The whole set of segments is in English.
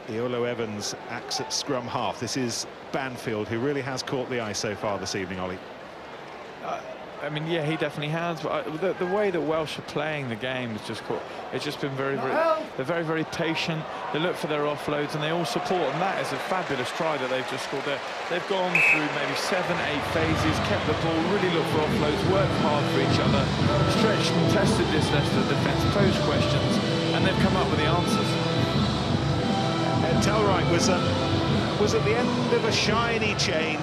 Iolo Evans acts at scrum half. This is Banfield, who really has caught the eye so far this evening, Ollie. I mean, yeah, he definitely has. But the way that Welsh are playing the game is just it's just been very, they're very, very patient. They look for their offloads and they all support. And that is a fabulous try that they've just scored there. They've gone through maybe 7, 8 phases, kept the ball, really looked for offloads, worked hard for each other, stretched and tested this Leicester defence, posed questions, and they've come up with the answers. And Tellwright was at the end of a shiny chain.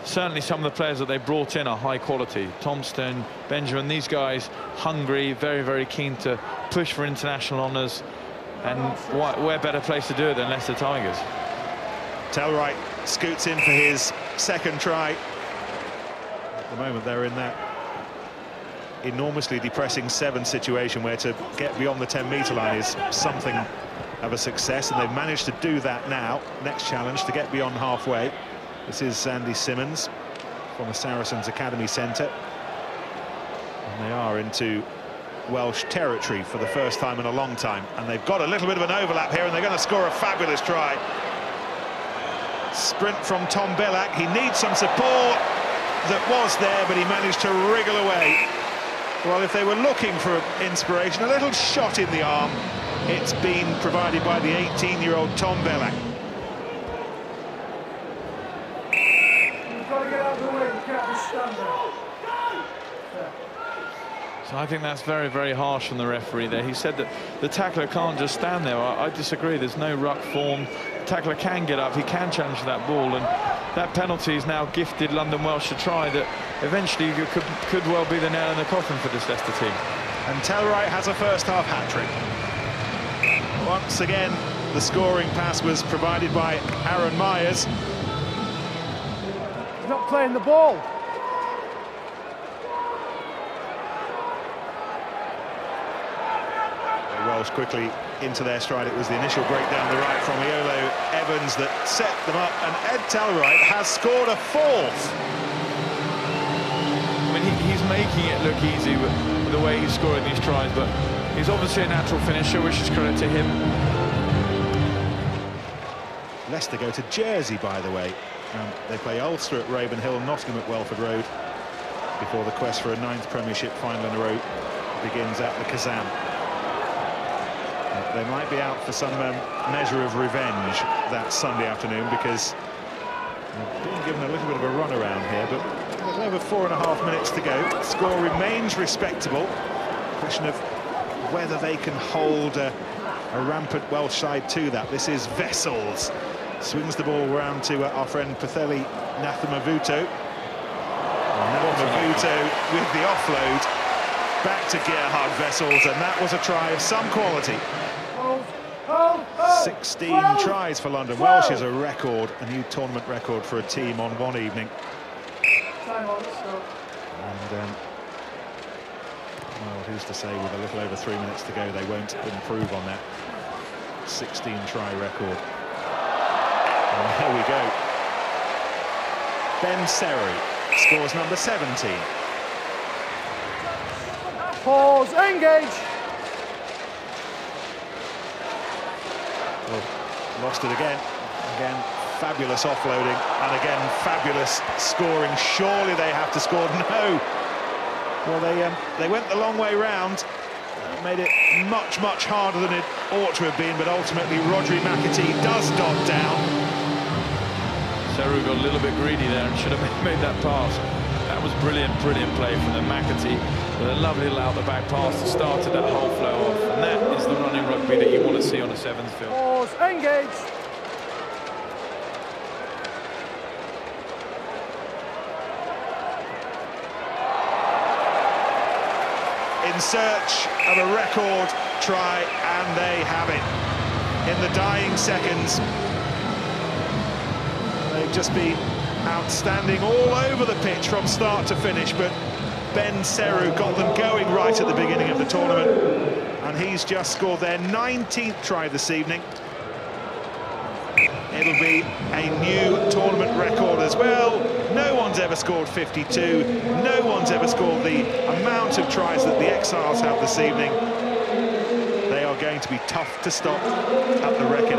Certainly some of the players that they brought in are high quality. Thompson, Benjamin, these guys hungry, very, very keen to push for international honours. And where better place to do it than Leicester Tigers? Tellwright scoots in for his second try. At the moment they're in that enormously depressing 7 situation where to get beyond the 10-metre line is something of a success, and they've managed to do that now. Next challenge to get beyond halfway. This is Andy Simmons from the Saracens Academy Centre. And they are into Welsh territory for the first time in a long time. And they've got a little bit of an overlap here, and they're going to score a fabulous try. Sprint from Tom Billack. He needs some support that was there, but he managed to wriggle away. Well, if they were looking for inspiration, a little shot in the arm, it's been provided by the 18-year-old Tom Billack. So I think that's very, very harsh from the referee there. He said that the tackler can't just stand there. I disagree. There's no ruck form. The tackler can get up. He can challenge that ball. And that penalty is now gifted London Welsh a try that eventually could well be the nail in the coffin for this Leicester team. And Tellwright has a first-half hat-trick. Once again, the scoring pass was provided by Aaron Myers. He's not playing the ball. Welsh quickly into their stride. It was the initial break down the right from Iolo Evans that set them up, and Ed Tellwright has scored a 4th. I mean, he's making it look easy with the way he's scoring these tries, but he's obviously a natural finisher, which is credit to him. Leicester go to Jersey, by the way. They play Ulster at Ravenhill, Nottingham at Welford Road, before the quest for a 9th Premiership final in a row begins at the Kazan. They might be out for some measure of revenge that Sunday afternoon, because they've been given a little bit of a run around here, but there's over 4.5 minutes to go. The score remains respectable. Question of whether they can hold a rampant Welsh side to that. This is Vessels. Swings the ball round to our friend Patheli Nathamavuto. Nathamavuto with the offload. Back to Gerhard Vessels, and that was a try of some quality. 16 tries for London Welsh is a record, a new tournament record for a team on one evening. And well, who's to say with a little over 3 minutes to go they won't improve on that 16 try record. And there we go. Ben Seru scores number 17. Pause, engage. Well, lost it again. Again, fabulous offloading, and again, fabulous scoring. Surely they have to score. No. Well, they went the long way round. Made it much, much harder than it ought to have been, but ultimately Rodri McAtee does dot down. Seru got a little bit greedy there and should have made that pass. That was brilliant, brilliant play from the McAtee with a lovely little out-the-back pass that started that whole flow off. And that is the running rugby that you want to see on a 7's field. Pause, engage. In search of a record try, and they have it. In the dying seconds, they've just been outstanding all over the pitch from start to finish, but Ben Seru got them going right at the beginning of the tournament, and he's just scored their 19th try this evening. It'll be a new tournament record as well. No one's ever scored 52. No one's ever scored the amount of tries that the Exiles have this evening. They are going to be tough to stop at the Wreck